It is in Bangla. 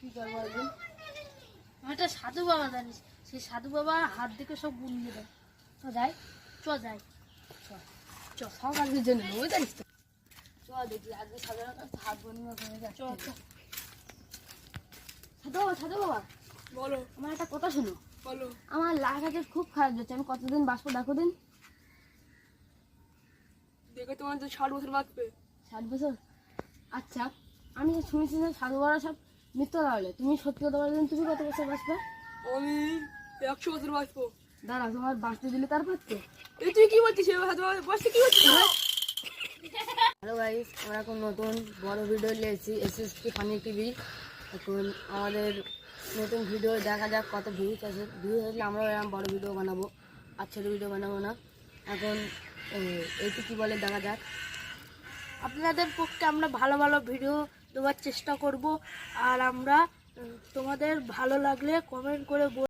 কি করবো একদিন আমি একটা সাধু বাবা জানিস, সেই সাধু বাবা হাত দিকে সব বুনিয়ে দেয়। তো যাই, যাই সব আজকের জন্য ওই জানিস তো দেখি আজকে সাধারণ হাত বনিয়ে সাধু বাবা বলো। আমার একটা কথা শোনো। বলো। আমার লাগাতে খুব খারাপ যাচ্ছে, আমি কতদিন বাঁচবো দেখো দিন। দেখে তোমার 60 বছর বাঁচবে। 60 বছর? আচ্ছা, আমি শুনেছি যে সাধু বাবারা সব মিথ্যা বলে, তুমি সত্যি কথা বলে তুমি কত বছর বাঁচবে? আমি 100 বছর বাঁচবো। দাঁড়া, তোমার বাঁচতে দিলে তারপর তুই কি বলছিস? বাঁচতে কি বলছিস? হ্যালো গাইস, আমরা এখন নতুন বড় ভিডিও নিয়েছি এসএসপি ফানি টিভি। এখন আমাদের নতুন ভিডিও দেখা যাক কত ভিউজ আছে। ভিউজ আসলে আমরাও এরকম বড় ভিডিও বানাবো, আর ছোট ভিডিও বানাবো না। এখন এইটু কী বলে দেখা যাক। আপনাদের পক্ষে আমরা ভালো ভালো ভিডিও দেওয়ার চেষ্টা করব, আর আমরা তোমাদের ভালো লাগলে কমেন্ট করে